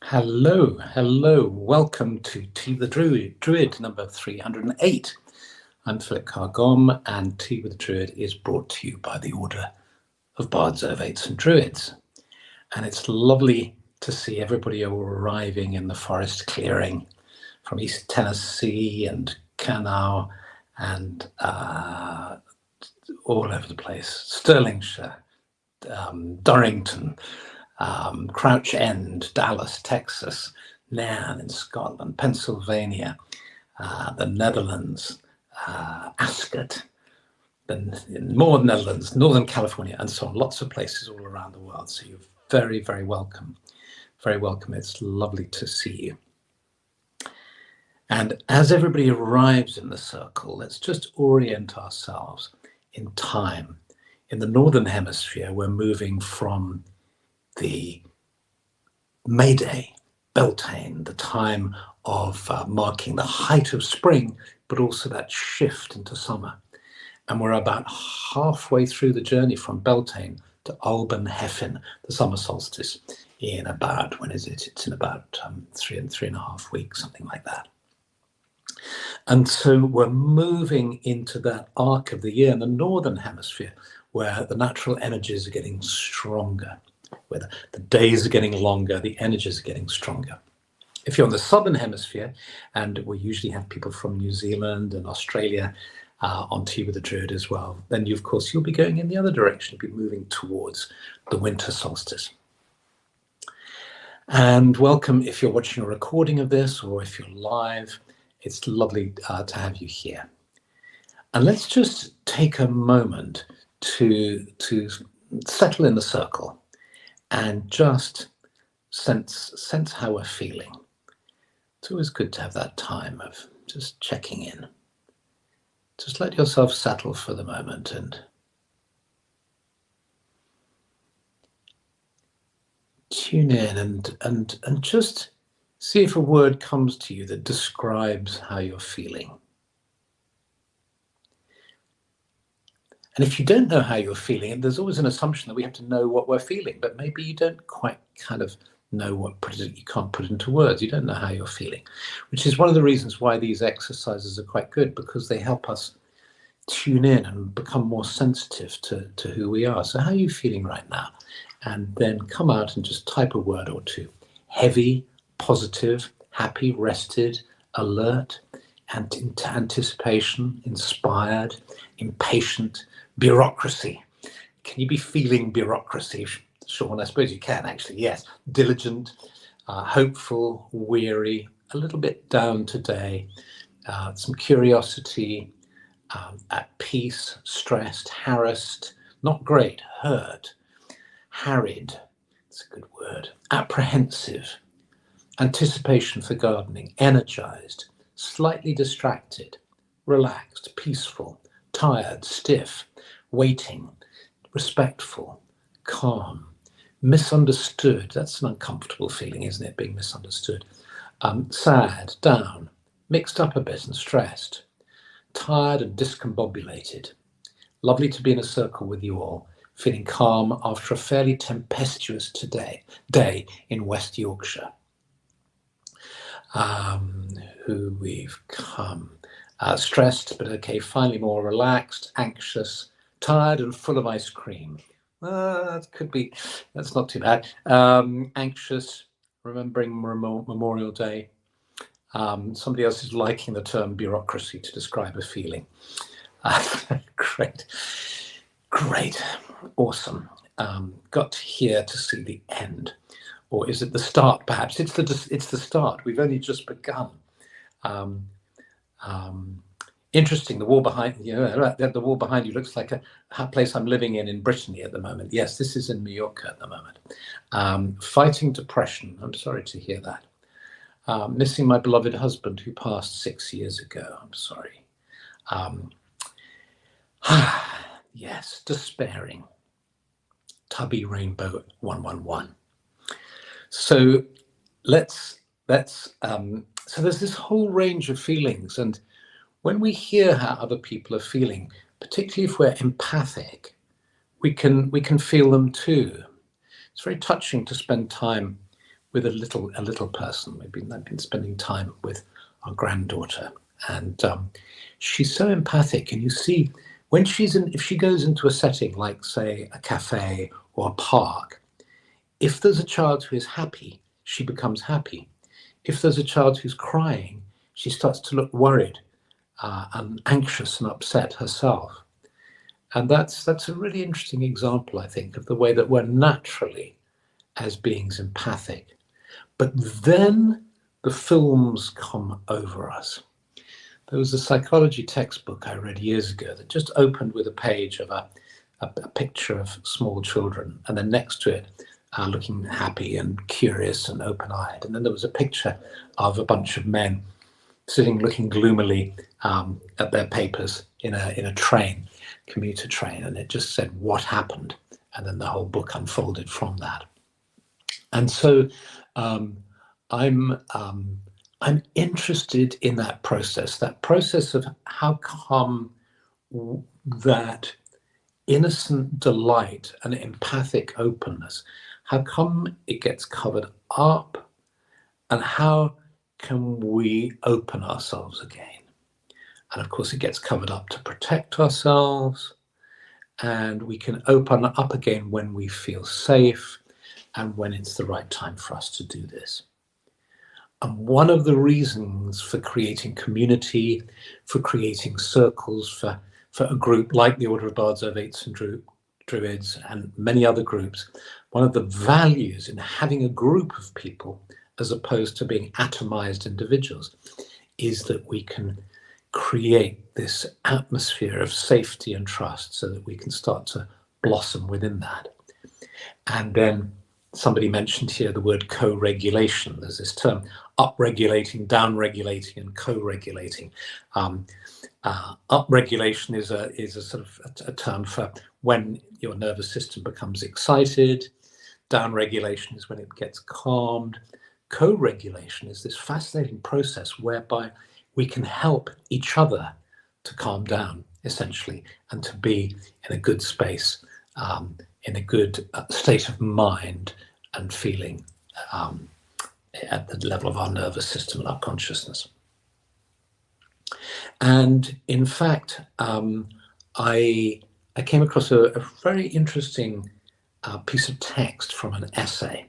Hello, welcome to Tea with the Druid number 308. I'm Philip Cargom, and Tea with the Druid is brought to you by the Order of Bards, Ovates and Druids. And it's lovely to see everybody all arriving in the forest clearing from East Tennessee and Canau and all over the place. Stirlingshire, Durrington, Crouch End, Dallas, Texas, Nairn in Scotland, Pennsylvania, the Netherlands, Ascot, more Netherlands, Northern California, and so on. Lots of places all around the world. So you're very, very welcome. Very welcome. It's lovely to see you. And as everybody arrives in the circle, let's just orient ourselves in time. In the Northern Hemisphere, we're moving from the May Day, Beltane, the time of marking the height of spring, but also that shift into summer. And we're about halfway through the journey from Beltane to Alban Hefin, the summer solstice, in about, when is it? It's in about 3.5 weeks, something like that. And so we're moving into that arc of the year in the Northern Hemisphere, where the natural energies are getting stronger, where the days are getting longer, the energies are getting stronger. If you're in the Southern Hemisphere, and we usually have people from New Zealand and Australia on Tea with the Druid as well, then of course you'll be going in the other direction, you'll be moving towards the winter solstice. And welcome if you're watching a recording of this or if you're live. It's lovely to have you here. And let's just take a moment to settle in the circle and just sense how we're feeling. It's always good to have that time of just checking in. Just let yourself settle for the moment and tune in and just see if a word comes to you that describes how you're feeling. And if you don't know how you're feeling, there's always an assumption that we have to know what we're feeling, but maybe you don't quite kind of know you can't put into words. You don't know how you're feeling, which is one of the reasons why these exercises are quite good, because they help us tune in and become more sensitive to who we are. So how are you feeling right now? And then come out and just type a word or two. Heavy, positive, happy, rested, alert, anticipation, inspired, impatient, bureaucracy. Can you be feeling bureaucracy, Sean? I suppose you can, actually, yes. Diligent, hopeful, weary, a little bit down today, some curiosity, at peace, stressed, harassed, not great, hurt, harried, it's a good word, apprehensive, anticipation for gardening, energized, slightly distracted, relaxed, peaceful, tired, stiff, waiting, respectful, calm, misunderstood. That's an uncomfortable feeling, isn't it, being misunderstood? Sad, down, mixed up a bit and stressed, tired and discombobulated. Lovely to be in a circle with you all, feeling calm after a fairly tempestuous day in West Yorkshire. Who we've come. Stressed, but okay, finally more relaxed, anxious, tired and full of ice cream. That's not too bad. Anxious, remembering Memorial Day. Somebody else is liking the term bureaucracy to describe a feeling. Great, awesome. Got here to see the end. Or is it the start, perhaps? It's the start. We've only just begun. Interesting, the wall behind you looks like a place I'm living in Brittany at the moment. Yes, this is in Mallorca at the moment. Fighting depression. I'm sorry to hear that. Missing my beloved husband who passed 6 years ago. I'm sorry. Yes, despairing. Tubby Rainbow 111. So so there's this whole range of feelings, and when we hear how other people are feeling, particularly if we're empathic, we can feel them too. It's very touching to spend time with a little person. I've been spending time with our granddaughter, and she's so empathic. And you see, when if she goes into a setting like, say, a cafe or a park, if there's a child who is happy, she becomes happy. If there's a child who's crying, she starts to look worried and anxious and upset herself. And that's a really interesting example, I think, of the way that we're naturally, as beings, empathic. But then the films come over us. There was a psychology textbook I read years ago that just opened with a page of a picture of small children, and then next to it, looking happy and curious and open-eyed. And then there was a picture of a bunch of men sitting looking gloomily at their papers in a train, commuter train, and it just said, "What happened?" And then the whole book unfolded from that. And so I'm interested in that process of how come that innocent delight and empathic openness, how come it gets covered up, and how can we open ourselves again? And of course, it gets covered up to protect ourselves, and we can open up again when we feel safe and when it's the right time for us to do this. And one of the reasons for creating community, for creating circles, for a group like the Order of Bards, Ovates and Druids and many other groups, one of the values in having a group of people as opposed to being atomized individuals is that we can create this atmosphere of safety and trust so that we can start to blossom within that. And then somebody mentioned here the word co-regulation. There's this term up-regulating, down-regulating, and co-regulating. Up-regulation is a sort of a term for when your nervous system becomes excited. Down-regulation is when it gets calmed. Co-regulation is this fascinating process whereby we can help each other to calm down, essentially, and to be in a good space, in a good state of mind and feeling at the level of our nervous system and our consciousness. And in fact, I came across a very interesting piece of text from an essay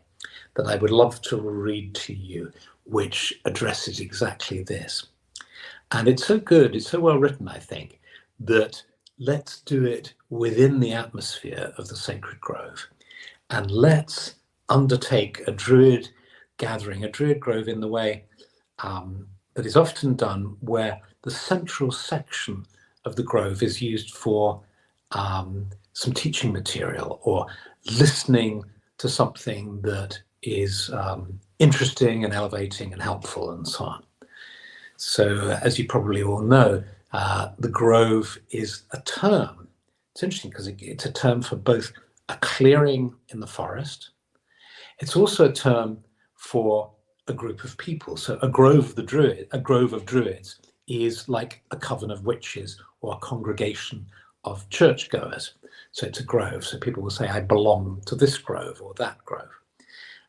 that I would love to read to you, which addresses exactly this. And it's so good, it's so well written, I think, that let's do it within the atmosphere of the sacred grove. And let's undertake a Druid gathering, a Druid grove in the way that is often done, where the central section of the grove is used for some teaching material or listening to something that is interesting and elevating and helpful and so on. So as you probably all know, the grove is a term. It's interesting because it's a term for both a clearing in the forest. It's also a term for a group of people. So a grove of druids is like a coven of witches or a congregation of churchgoers. So it's a grove. So people will say, I belong to this grove or that grove.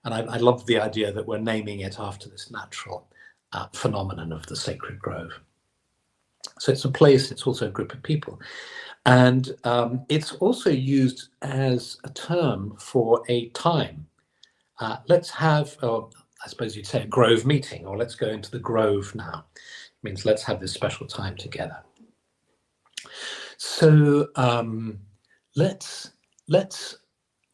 And I love the idea that we're naming it after this natural phenomenon of the sacred grove. So it's a place, it's also a group of people. And it's also used as a term for a time. Let's have, or I suppose you'd say, a grove meeting, or let's go into the grove now. It means let's have this special time together. So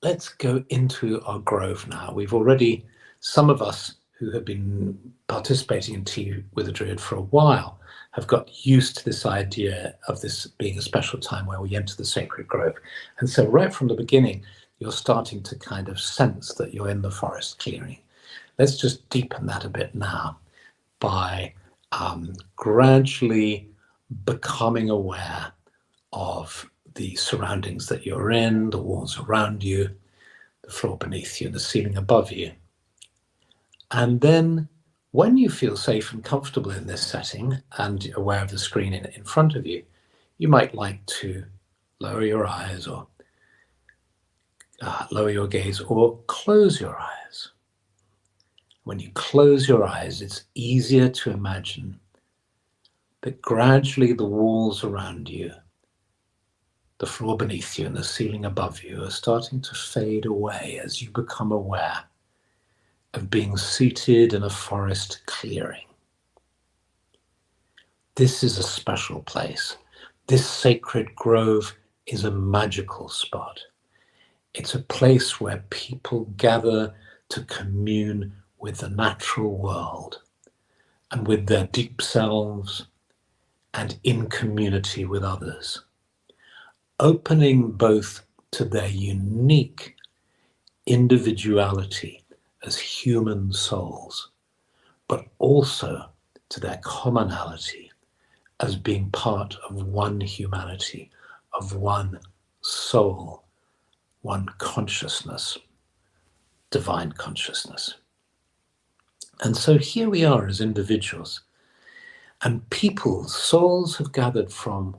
let's go into our grove now. We've already, some of us who have been participating in Tea with a Druid for a while have got used to this idea of this being a special time where we enter the sacred grove. And so right from the beginning, you're starting to kind of sense that you're in the forest clearing. Let's just deepen that a bit now by gradually becoming aware of the surroundings that you're in, the walls around you, the floor beneath you, and the ceiling above you. And then when you feel safe and comfortable in this setting and aware of the screen in front of you, you might like to lower your eyes or lower your gaze or close your eyes. When you close your eyes, it's easier to imagine that gradually the walls around you, the floor beneath you and the ceiling above you are starting to fade away as you become aware of being seated in a forest clearing. This is a special place. This sacred grove is a magical spot. It's a place where people gather to commune with the natural world and with their deep selves and in community with others, opening both to their unique individuality as human souls, but also to their commonality as being part of one humanity, of one soul, one consciousness, divine consciousness. And so here we are as individuals, and people, souls have gathered from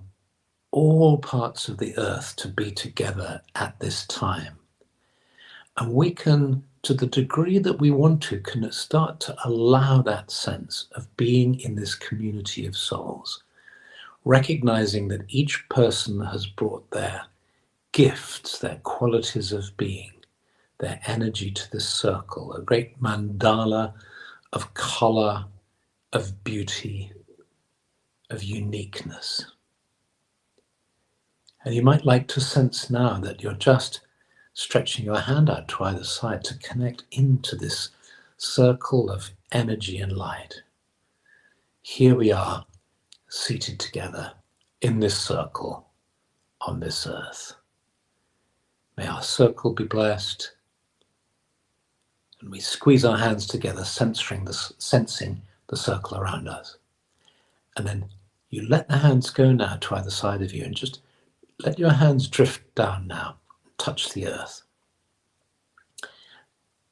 all parts of the earth to be together at this time. And we can, to the degree that we want to, can start to allow that sense of being in this community of souls, recognizing that each person has brought their gifts, their qualities of being, their energy to this circle, a great mandala of color, of beauty, of uniqueness. And you might like to sense now that you're just stretching your hand out to either side to connect into this circle of energy and light. Here we are, seated together in this circle on this earth. May our circle be blessed. And we squeeze our hands together, sensing the circle around us. And then you let the hands go now to either side of you and just let your hands drift down now, touch the earth.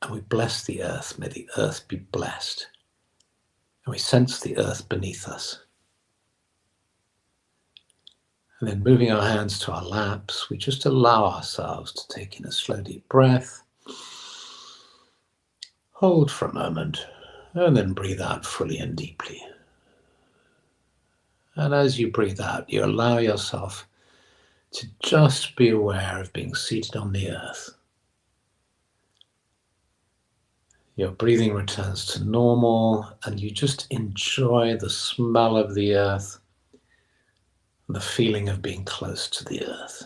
And we bless the earth. May the earth be blessed. And we sense the earth beneath us. And then moving our hands to our laps, we just allow ourselves to take in a slow, deep breath. Hold for a moment, and then breathe out fully and deeply. And as you breathe out, you allow yourself to just be aware of being seated on the earth. Your breathing returns to normal, and you just enjoy the smell of the earth, and the feeling of being close to the earth.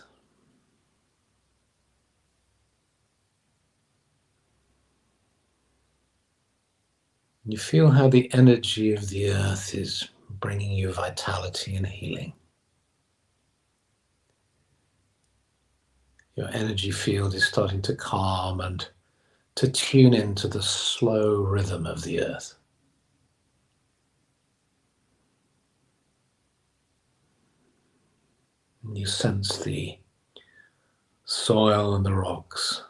You feel how the energy of the earth is bringing you vitality and healing. Your energy field is starting to calm and to tune into the slow rhythm of the earth. And you sense the soil and the rocks,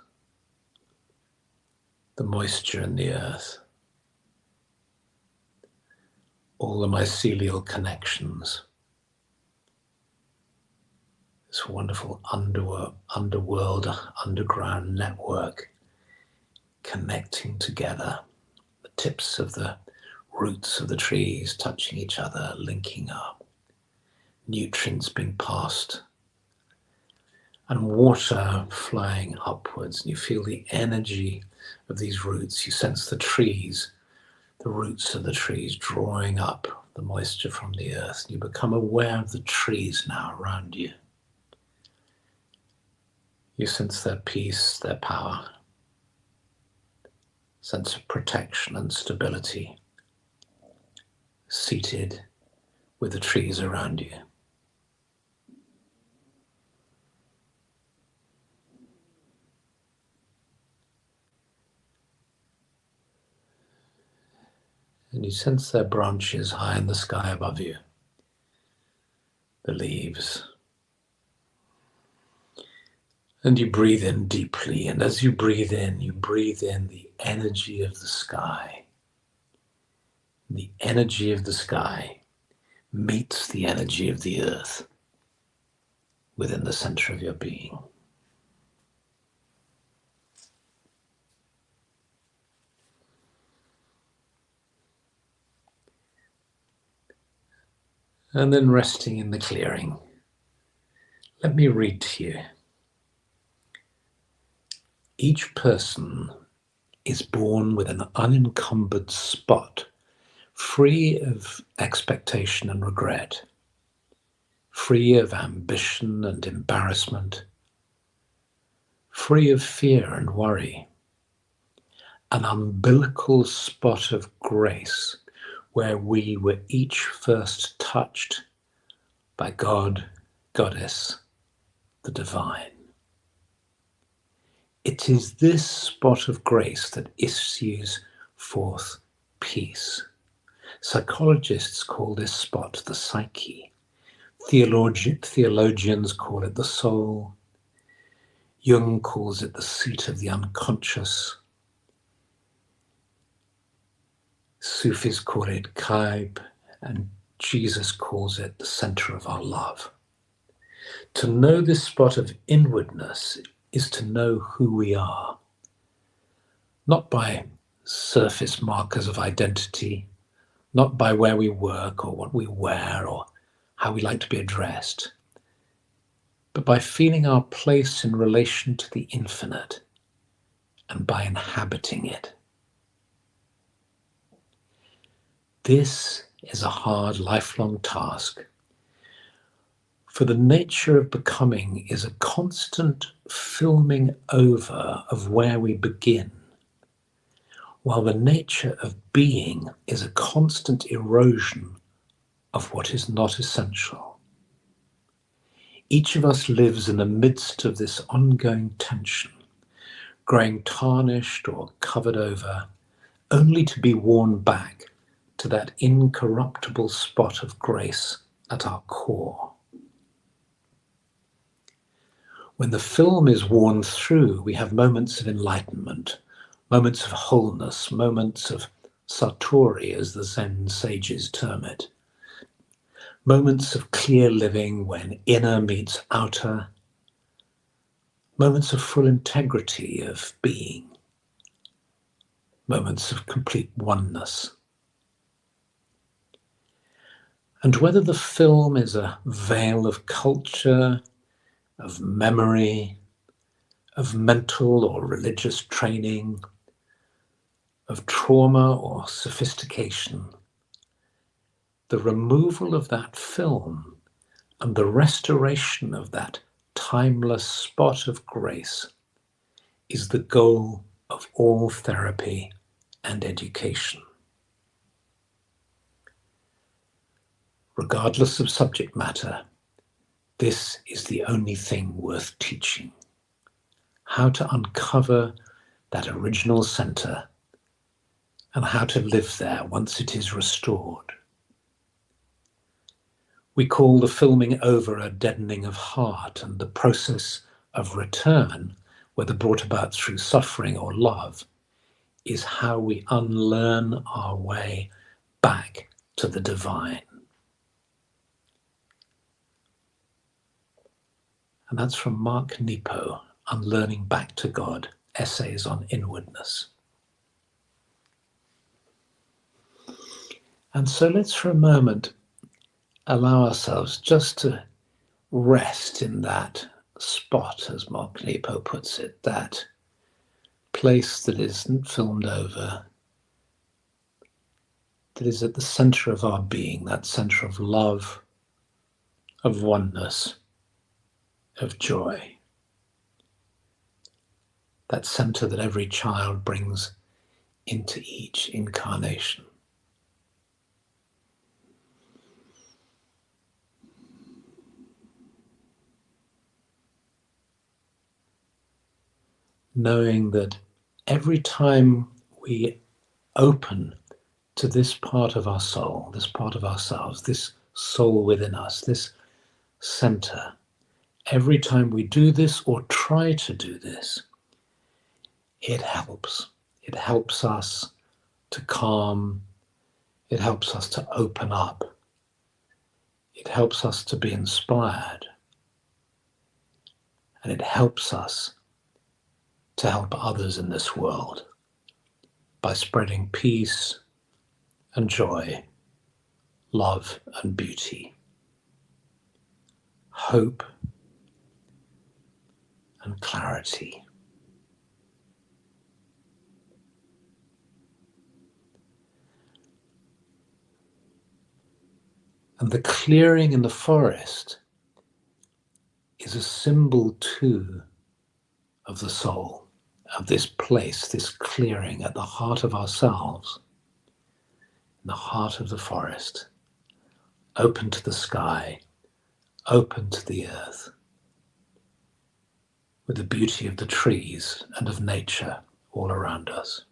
the moisture in the earth, all the mycelial connections, this wonderful underworld, underground network connecting together, the tips of the roots of the trees touching each other, linking up, nutrients being passed, and water flying upwards. And you feel the energy of these roots. You sense the trees, the roots of the trees drawing up the moisture from the earth. You become aware of the trees now around you. You sense their peace, their power, sense of protection and stability, seated with the trees around you. And you sense their branches high in the sky above you, the leaves. And you breathe in deeply, and as you breathe in the energy of the sky. The energy of the sky meets the energy of the earth within the center of your being. And then resting in the clearing. Let me read to you. Each person is born with an unencumbered spot, free of expectation and regret, free of ambition and embarrassment, free of fear and worry, an umbilical spot of grace where we were each first touched by God, Goddess, the Divine. It is this spot of grace that issues forth peace. Psychologists call this spot the psyche. Theologians call it the soul. Jung calls it the seat of the unconscious. Sufis call it Kaib, and Jesus calls it the center of our love. To know this spot of inwardness is to know who we are, not by surface markers of identity, not by where we work or what we wear or how we like to be addressed, but by feeling our place in relation to the infinite and by inhabiting it. This is a hard, lifelong task, for the nature of becoming is a constant filming over of where we begin, while the nature of being is a constant erosion of what is not essential. Each of us lives in the midst of this ongoing tension, growing tarnished or covered over, only to be worn back to that incorruptible spot of grace at our core. When the film is worn through, we have moments of enlightenment, moments of wholeness, moments of satori, as the Zen sages term it. Moments of clear living when inner meets outer. Moments of full integrity of being. Moments of complete oneness. And whether the film is a veil of culture, of memory, of mental or religious training, of trauma or sophistication, the removal of that film and the restoration of that timeless spot of grace is the goal of all therapy and education. Regardless of subject matter, this is the only thing worth teaching. How to uncover that original center and how to live there once it is restored. We call the filming over a deadening of heart, and the process of return, whether brought about through suffering or love, is how we unlearn our way back to the divine. And that's from Mark Nepo, Unlearning Back to God, Essays on Inwardness. And so let's for a moment allow ourselves just to rest in that spot, as Mark Nepo puts it, that place that isn't filmed over, that is at the center of our being, that center of love, of oneness, of joy. That center that every child brings into each incarnation. Knowing that every time we open to this part of our soul, this part of ourselves, this soul within us, this center, every time we do this or try to do this, it helps. It helps us to calm. It helps us to open up. It helps us to be inspired. And it helps us to help others in this world by spreading peace and joy, love and beauty. hope and clarity. And the clearing in the forest is a symbol too of the soul, of this place, this clearing at the heart of ourselves, in the heart of the forest, open to the sky, open to the earth, with the beauty of the trees and of nature all around us.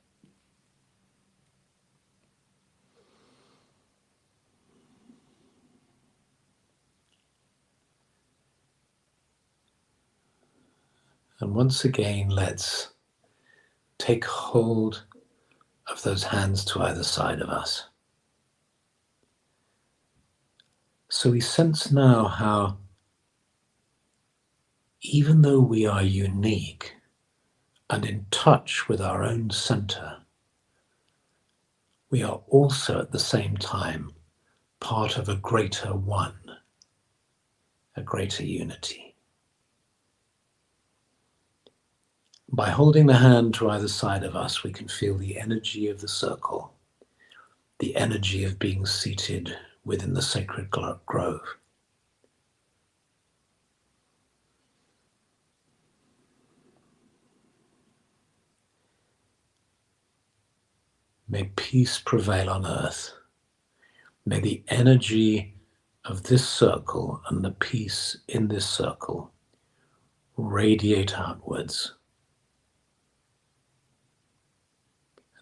And once again, let's take hold of those hands to either side of us. So we sense now how, even though we are unique and in touch with our own center, we are also at the same time part of a greater one, a greater unity. By holding the hand to either side of us, we can feel the energy of the circle, the energy of being seated within the sacred grove. May peace prevail on earth. May the energy of this circle and the peace in this circle radiate outwards.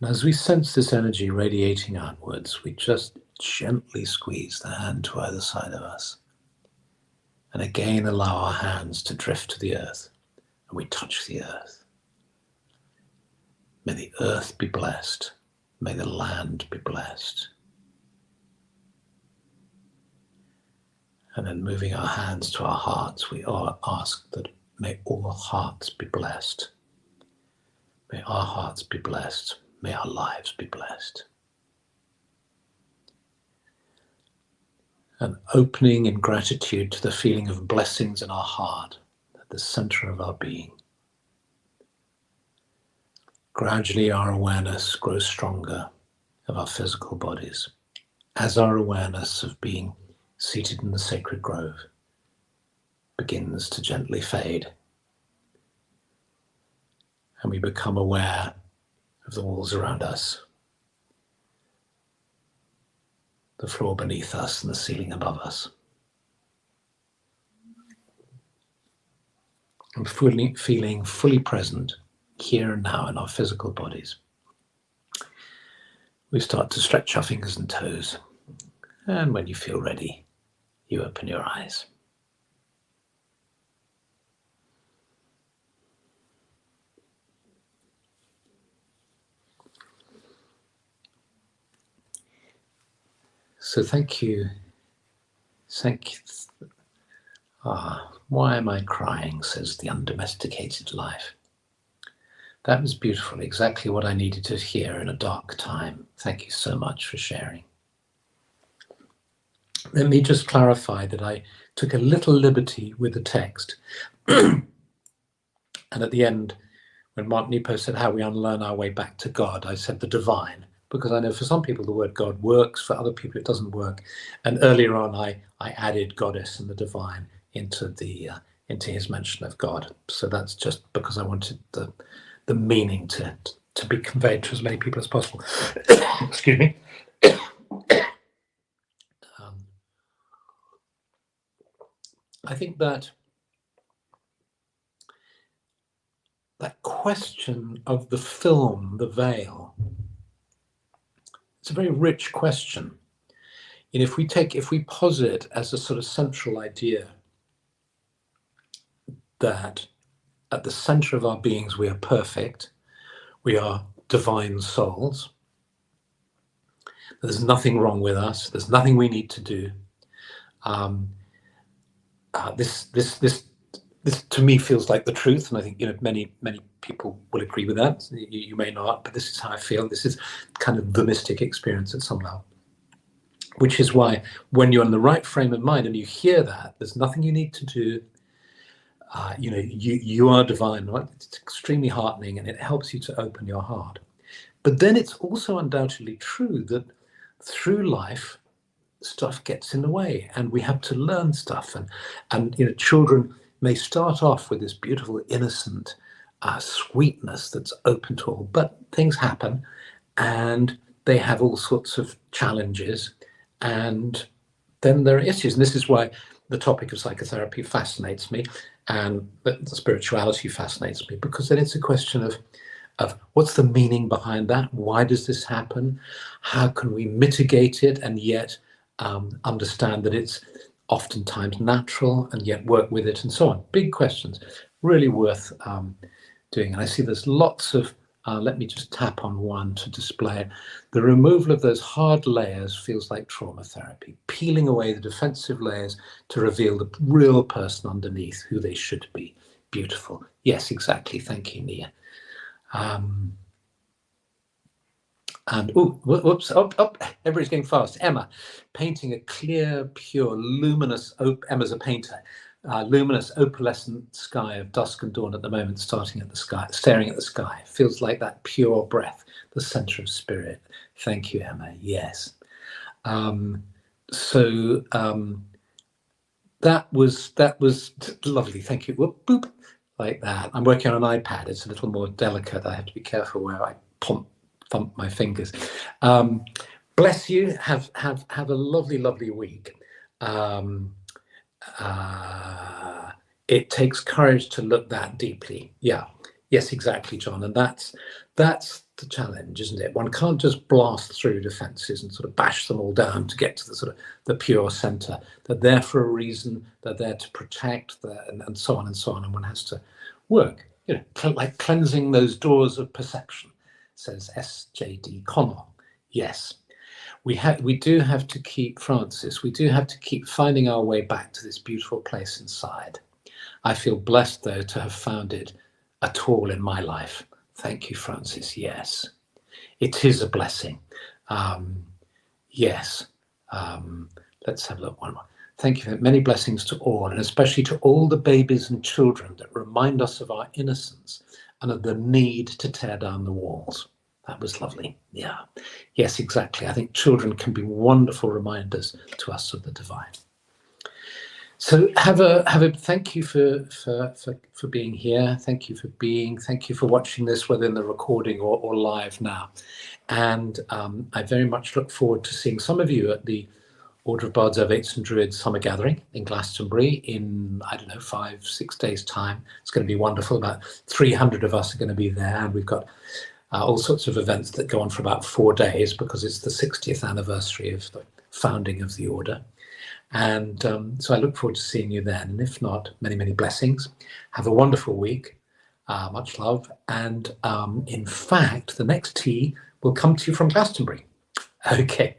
And as we sense this energy radiating outwards, we just gently squeeze the hand to either side of us. And again allow our hands to drift to the earth. And we touch the earth. May the earth be blessed. May the land be blessed. And then moving our hands to our hearts, we ask that may all hearts be blessed. May our hearts be blessed. May our lives be blessed. And opening in gratitude to the feeling of blessings in our heart, at the center of our being. Gradually our awareness grows stronger of our physical bodies, as our awareness of being seated in the sacred grove begins to gently fade. And we become aware of the walls around us, the floor beneath us and the ceiling above us. And feeling fully present here and now in our physical bodies. We start to stretch our fingers and toes. And when you feel ready, you open your eyes. So thank you. Why am I crying, says the undomesticated life. That was beautiful, exactly what I needed to hear in a dark time. Thank you so much for sharing. Let me just clarify that I took a little liberty with the text. And at the end, when Mark Nepo said how we unlearn our way back to God, I said the divine, because I know for some people the word God works, for other people it doesn't work. And earlier on, I added goddess and the divine into his mention of God. So that's just because I wanted the meaning to be conveyed to as many people as possible. Excuse me. I think that question of the film, The Veil, it's a very rich question. And if we posit as a sort of central idea that at the center of our beings we are perfect, we are divine souls, there's nothing wrong with us, there's nothing we need to do. This to me feels like the truth, and I think many people will agree with that. You may not, but this is how I feel. This is kind of the mystic experience at some level. which is why when you're in the right frame of mind and you hear that, there's nothing you need to do. You are divine, right? It's extremely heartening, and it helps you to open your heart. But then it's also undoubtedly true that through life, stuff gets in the way, and we have to learn stuff. And children may start off with this beautiful, innocent sweetness that's open to all, but things happen, and they have all sorts of challenges, and then there are issues. And this is why the topic of psychotherapy fascinates me, and the spirituality fascinates me, because then it's a question of what's the meaning behind that? Why does this happen? How can we mitigate it and yet understand that it's oftentimes natural, and yet work with it, and so on? Big questions, really worth doing. And I see there's lots of, let me just tap on one to display it. The removal of those hard layers feels like trauma therapy, peeling away the defensive layers to reveal the real person underneath, who they should be. Beautiful. Yes, exactly. Thank you, Nia. And whoops, everybody's going fast. Emma, painting a clear, pure, luminous, Emma's a painter, luminous, opalescent sky of dusk and dawn at the moment, staring at the sky. Feels like that pure breath, the center of spirit. Thank you, Emma. Yes. So that was lovely. Thank you. Whoop, boop, like that. I'm working on an iPad. It's a little more delicate. I have to be careful where I thump my fingers. Bless you. Have a lovely, lovely week. It takes courage to look that deeply. Yeah. Yes, exactly, John. And that's the challenge, isn't it? One can't just blast through defenses and sort of bash them all down to get to the sort of the pure center. They're there for a reason. They're there to protect, and so on and so on. And one has to work, like cleansing those doors of perception, says S.J.D. Connell. Yes, we do have to keep, Francis, we do have to keep finding our way back to this beautiful place inside. I feel blessed, though, to have found it at all in my life. Thank you, Francis. Yes, it is a blessing. Yes. Let's have a look. One more. Thank you. Many blessings to all, and especially to all the babies and children that remind us of our innocence and of the need to tear down the walls. That was lovely. Yeah. Yes, exactly. I think children can be wonderful reminders to us of the divine. So have a thank you for being here. Thank you for watching this, whether in the recording or live now. And I very much look forward to seeing some of you at the Order of Bards, Ovates and Druids Summer Gathering in Glastonbury in, 5-6 days time. It's going to be wonderful. About 300 of us are going to be there, and we've got all sorts of events that go on for about 4 days, because it's the 60th anniversary of the founding of the order. And so I look forward to seeing you then. And if not, many, many blessings. Have a wonderful week. Much love. And in fact, the next tea will come to you from Glastonbury. Okay.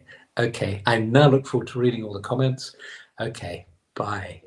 I now look forward to reading all the comments. Okay. Bye.